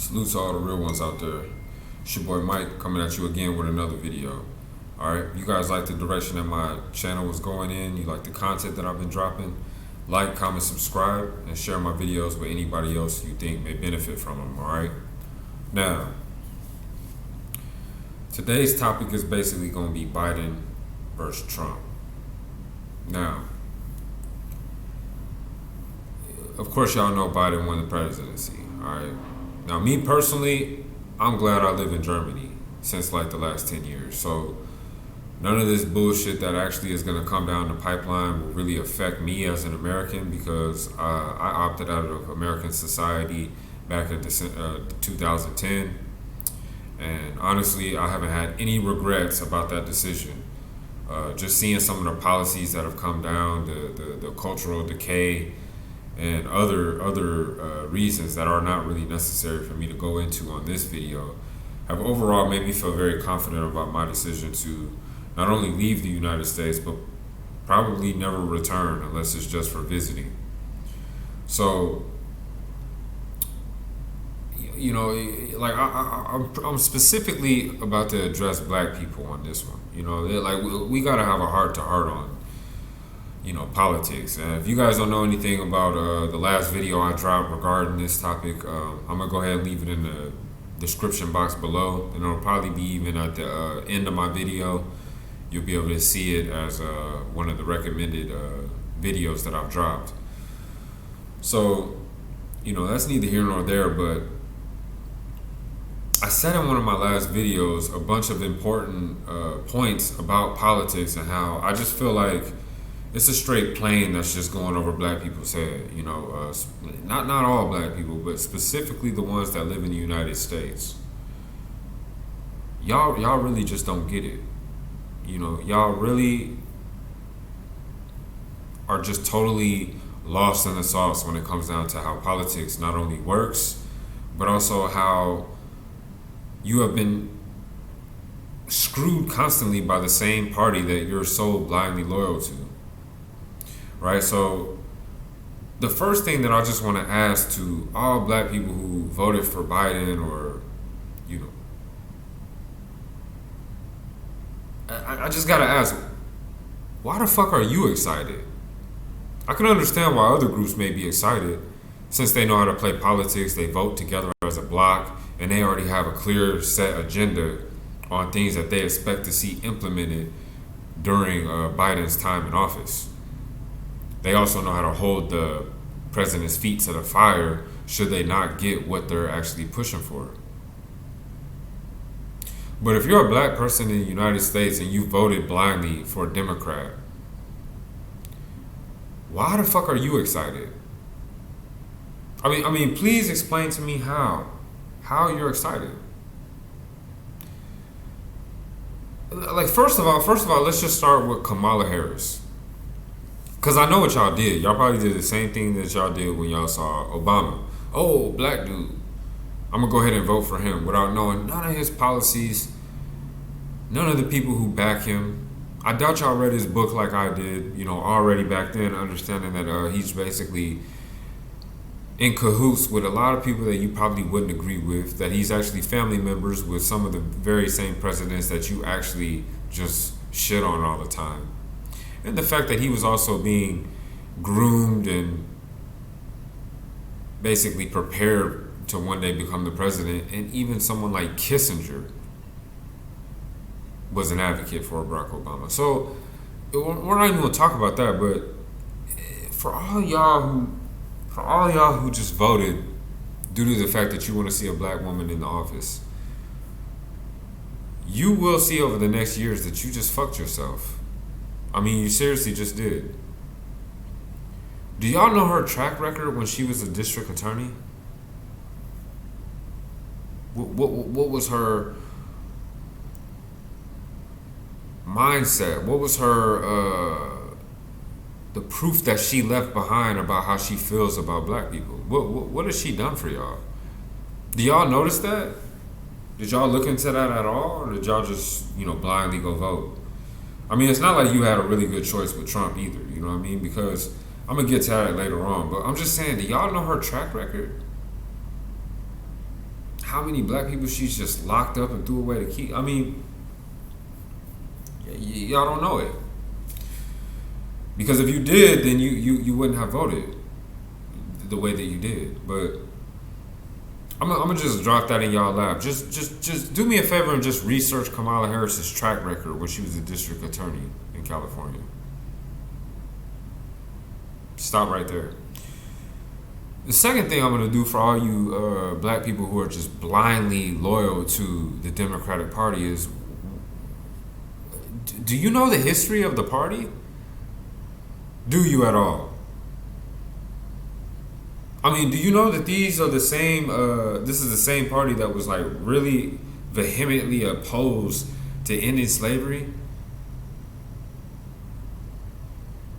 Salute to all the real ones out there. It's your boy Mike coming at you again with another video. Alright, you guys like the direction that my channel was going in, you like the content that I've been dropping, like, comment, subscribe, and share my videos with anybody else you think may benefit from them, alright? Now, today's topic is basically going to be Biden versus Trump. Now, of course y'all know Biden won the presidency, alright? Now, me personally, I'm glad I live in Germany since like the last 10 years. So none of this bullshit that actually is going to come down the pipeline will really affect me as an American because I opted out of American society back in 2010. And honestly, I haven't had any regrets about that decision. Just seeing some of the policies that have come down, the cultural decay, and other reasons that are not really necessary for me to go into on this video have overall made me feel very confident about my decision to not only leave the United States but probably never return unless it's just for visiting. So, you know, like I'm specifically about to address black people on this one. You know, like we gotta have a heart to heart on, you know, politics. And if you guys don't know anything about the last video I dropped regarding this topic, I'm gonna go ahead and leave it in the description box below, and it'll probably be even at the end of my video. You'll be able to see it as one of the recommended videos that I've dropped. So, you know, that's neither here nor there, but I said in one of my last videos a bunch of important points about politics and how I just feel like it's a straight plane that's just going over black people's head. You know, not all black people, but specifically the ones that live in the United States. Y'all really just don't get it. You know, y'all really are just totally lost in the sauce when it comes down to how politics not only works, but also how you have been screwed constantly by the same party that you're so blindly loyal to. Right, so the first thing that I just want to ask to all black people who voted for Biden, or, you know, I just gotta ask, why the fuck are you excited? I can understand why other groups may be excited, since they know how to play politics, they vote together as a block, and they already have a clear set agenda on things that they expect to see implemented during Biden's time in office. They also know how to hold the president's feet to the fire should they not get what they're actually pushing for. But if you're a black person in the United States and you voted blindly for a Democrat, why the fuck are you excited? I mean, please explain to me how you're excited. Like, first of all, let's just start with Kamala Harris. Because I know what y'all did. Y'all probably did the same thing that y'all did when y'all saw Obama. Oh, black dude. I'm going to go ahead and vote for him without knowing none of his policies, none of the people who back him. I doubt y'all read his book like I did, you know, already back then, understanding that he's basically in cahoots with a lot of people that you probably wouldn't agree with, that he's actually family members with some of the very same presidents that you actually just shit on all the time. And the fact that he was also being groomed and basically prepared to one day become the president. And even someone like Kissinger was an advocate for Barack Obama. So we're not even going to talk about that. But for all y'all who just voted due to the fact that you want to see a black woman in the office, you will see over the next years that you just fucked yourself. I mean, you seriously just did. Do y'all know her track record when she was a district attorney? What was her mindset? What was her the proof that she left behind about how she feels about black people? What has she done for y'all? Do y'all notice that? Did y'all look into that at all, or did y'all just, you know, blindly go vote? I mean, it's not like you had a really good choice with Trump either, you know what I mean? Because I'm going to get to that later on, but I'm just saying, do y'all know her track record? how many black people she's just locked up and threw away the key. I mean, y'all don't know it. Because if you did, then you wouldn't have voted the way that you did. But I'm gonna just drop that in y'all lap. Just do me a favor and just research Kamala Harris's track record when she was a district attorney in California. Stop right there. The second thing I'm gonna do for all you black people who are just blindly loyal to the Democratic Party is, do you know the history of the party? Do you at all? I mean, do you know that these are the same? This is the same party that was like really vehemently opposed to ending slavery.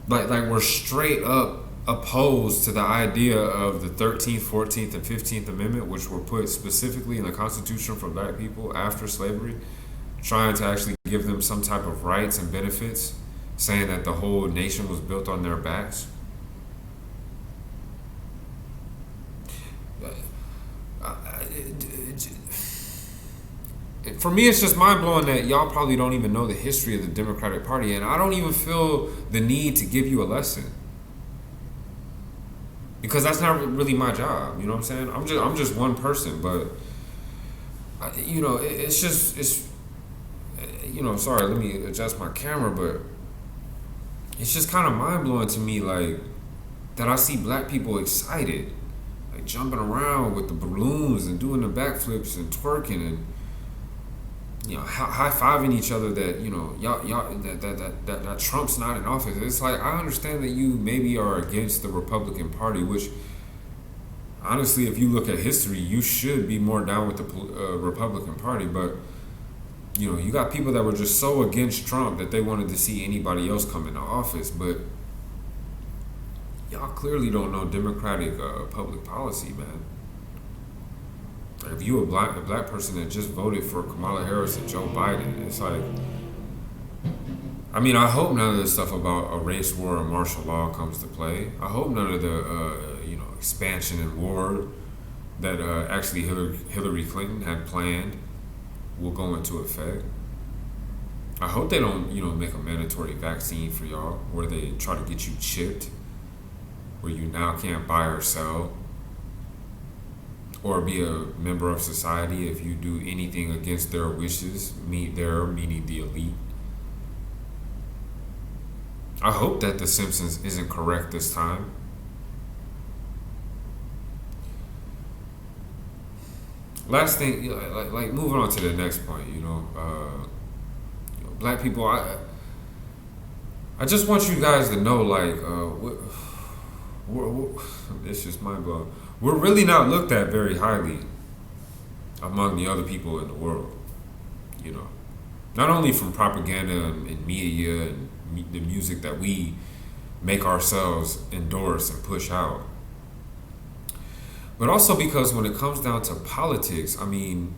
Like we're straight up opposed to the idea of the 13th, 14th, and 15th Amendment, which were put specifically in the Constitution for black people after slavery, trying to actually give them some type of rights and benefits, saying that the whole nation was built on their backs. For me, it's just mind-blowing that y'all probably don't even know the history of the Democratic Party, and I don't even feel the need to give you a lesson, because that's not really my job. You know what I'm saying? I'm just one person, but it's sorry, let me adjust my camera, but it's just kind of mind-blowing to me, like, that I see black people excited, like jumping around with the balloons and doing the backflips and twerking and high-fiving each other that y'all that Trump's not in office. It's like, I understand that you maybe are against the Republican Party, which honestly, if you look at history, you should be more down with the Republican Party, but you got people that were just so against Trump that they wanted to see anybody else come into office. But y'all clearly don't know Democratic public policy, man. Like, if you a black person that just voted for Kamala Harris and Joe Biden, it's like, I mean, I hope none of this stuff about a race war or martial law comes to play. I hope none of the expansion and war that actually Hillary Clinton had planned will go into effect. I hope they don't, make a mandatory vaccine for y'all where they try to get you chipped, where you now can't buy or sell or be a member of society if you do anything against their wishes, meaning the elite. I hope that The Simpsons isn't correct this time. Last thing, like moving on to the next point, black people, I just want you guys to know, like, it's just mind blowing. We're really not looked at very highly among the other people in the world, not only from propaganda and media and the music that we make ourselves endorse and push out, but also because when it comes down to politics, I mean,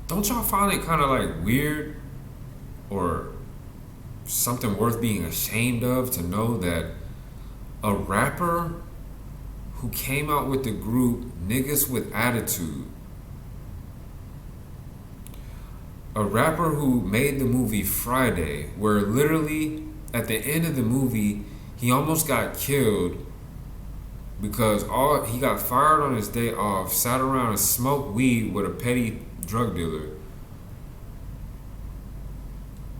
don't y'all find it kind of like weird or something worth being ashamed of to know that a rapper who came out with the group Niggas with Attitude, a rapper who made the movie Friday, where literally at the end of the movie he almost got killed because he got fired on his day off, sat around and smoked weed with a petty drug dealer,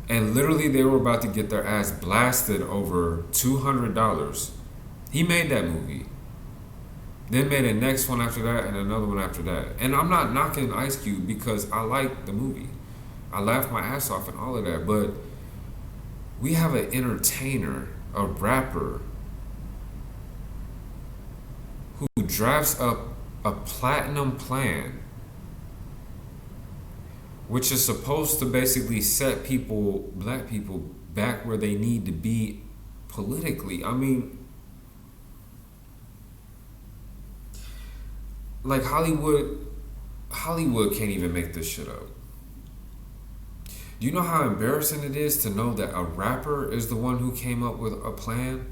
and literally they were about to get their ass blasted over $200. He made that movie, then made a next one after that and another one after that. And I'm not knocking Ice Cube because I like the movie, I laughed my ass off and all of that, but we have an entertainer, a rapper, who drafts up a platinum plan, which is supposed to basically set black people, back where they need to be politically. I mean, like Hollywood can't even make this shit up. Do you know how embarrassing it is to know that a rapper is the one who came up with a plan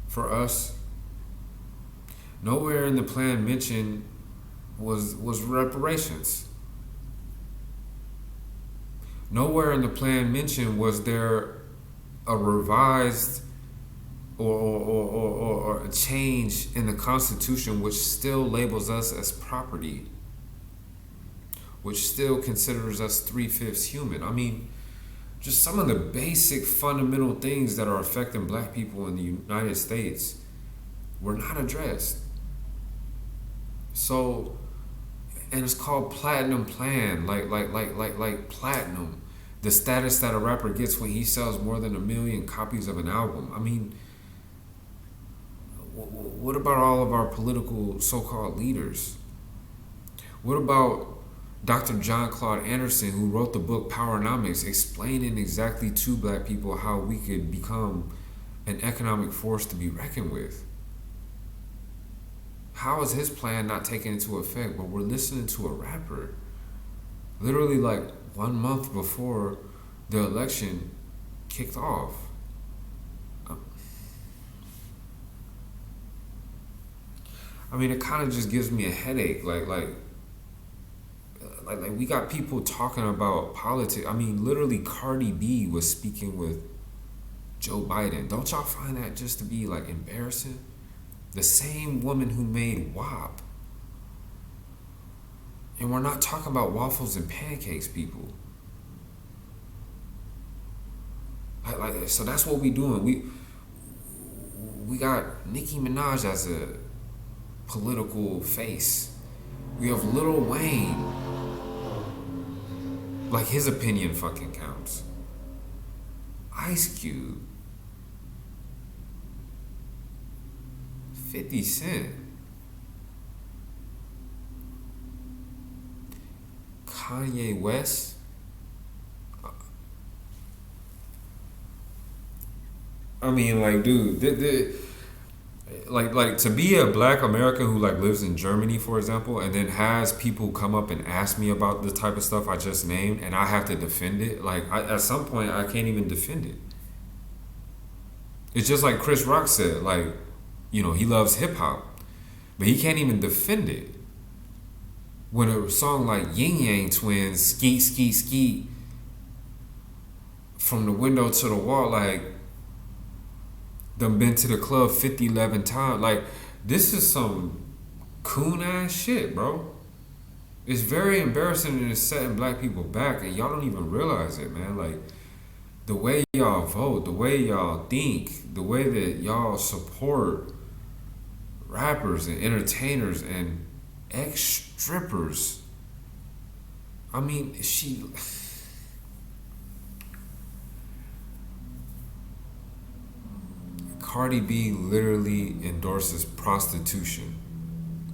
for us? Nowhere in the plan mentioned was reparations. Nowhere in the plan mentioned was there a revised or a change in the Constitution which still labels us as property, which still considers us three-fifths human. I mean, just some of the basic fundamental things that are affecting black people in the United States were not addressed. So, and it's called platinum plan, like platinum, the status that a rapper gets when he sells more than 1 million copies of an album. I mean, what about all of our political so-called leaders? What about Dr. John Claude Anderson, who wrote the book Powernomics, explaining exactly to black people how we could become an economic force to be reckoned with? How is his plan not taken into effect? But we're listening to a rapper literally like 1 month before the election kicked off. I mean, it kind of just gives me a headache. Like we got people talking about politics. I mean, literally Cardi B was speaking with Joe Biden. Don't y'all find that just to be like embarrassing? The same woman who made WAP. And we're not talking about waffles and pancakes, people. So that's what we doing. We got Nicki Minaj as a political face. We have Lil Wayne. Like his opinion fucking counts. Ice Cube. 50 Cent. Kanye West. I mean, like, dude, like to be a black American who like lives in Germany, for example, and then has people come up and ask me about the type of stuff I just named, and I have to defend it. Like, at some point, I can't even defend it. It's just like Chris Rock said, like, you know, he loves hip hop, but he can't even defend it. When a song like Yin Yang Twins, Skeet, Skeet, Skeet, from the window to the wall, like, done been to the club 11 times. Like, this is some coon ass shit, bro. It's very embarrassing and it's setting black people back, and y'all don't even realize it, man. Like, the way y'all vote, the way y'all think, the way that y'all support rappers and entertainers and ex-strippers. I mean, Cardi B literally endorses prostitution.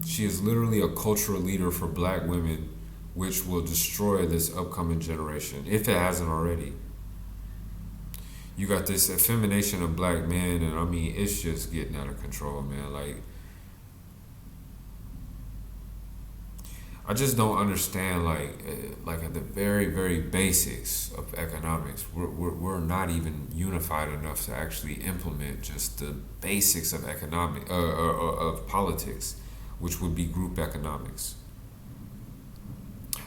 She is literally a cultural leader for black women, which will destroy this upcoming generation, if it hasn't already. You got this effemination of black men, and I mean, it's just getting out of control, man. Like, I just don't understand, like at the very, very basics of economics, we're not even unified enough to actually implement just the basics of of politics, which would be group economics.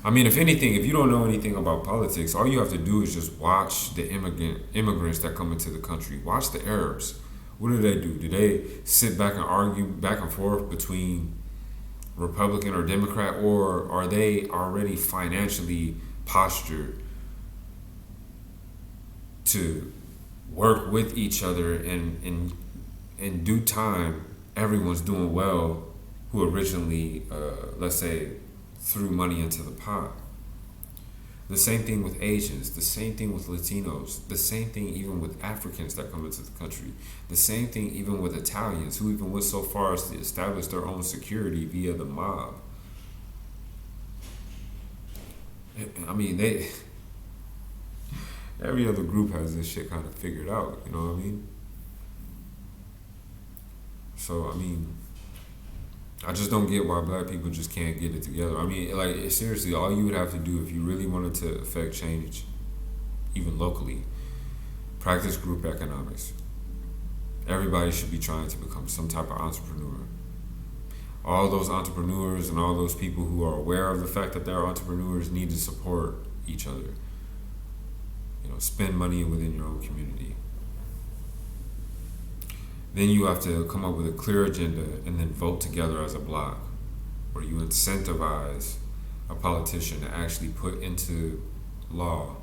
I mean, if anything, if you don't know anything about politics, all you have to do is just watch the immigrants that come into the country. Watch the Arabs. What do? Do they sit back and argue back and forth between Republican or Democrat, or are they already financially postured to work with each other, and in due time everyone's doing well who originally let's say threw money into the pot? The same thing with Asians, the same thing with Latinos, the same thing even with Africans that come into the country, the same thing even with Italians, who even went so far as to establish their own security via the mob. I mean, every other group has this shit kind of figured out, you know what I mean? So, I mean, I just don't get why black people just can't get it together. I mean, like, seriously, all you would have to do if you really wanted to affect change, even locally, practice group economics. Everybody should be trying to become some type of entrepreneur. all those entrepreneurs and all those people who are aware of the fact that they're entrepreneurs need to support each other. Spend money within your own community. Then you have to come up with a clear agenda and then vote together as a block, where you incentivize a politician to actually put into law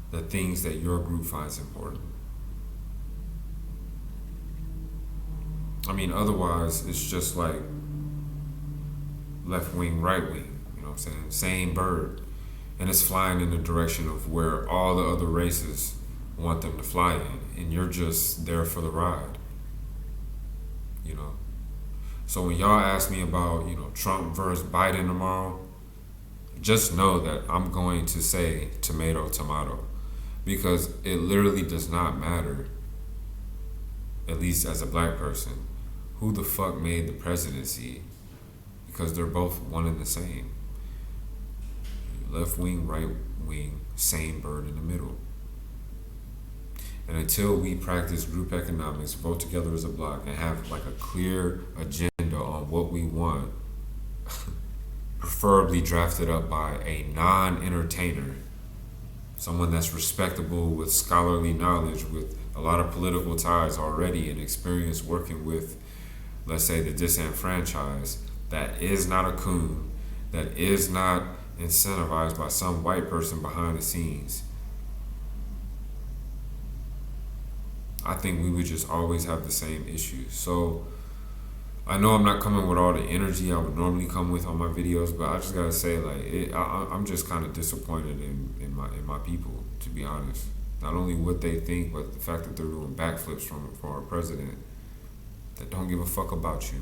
the things that your group finds important. Otherwise, it's just like left wing, right wing, you know what I'm saying? Same bird. And it's flying in the direction of where all the other races want them to fly in, and you're just there for the ride. So when y'all ask me about, Trump versus Biden tomorrow, just know that I'm going to say tomato, tomato, because it literally does not matter, at least as a black person, who the fuck made the presidency, because they're both one and the same. Left wing, right wing, same bird in the middle. And until we practice group economics, vote together as a block, and have like a clear agenda on what we want, preferably drafted up by a non-entertainer, someone that's respectable with scholarly knowledge, with a lot of political ties already and experience working with, let's say, the disenfranchised, that is not a coon, that is not incentivized by some white person behind the scenes. I think we would just always have the same issues. So I know I'm not coming with all the energy I would normally come with on my videos, but I just gotta say, I'm just kind of disappointed in my people, to be honest. Not only what they think, but the fact that they're doing backflips for our president that don't give a fuck about you.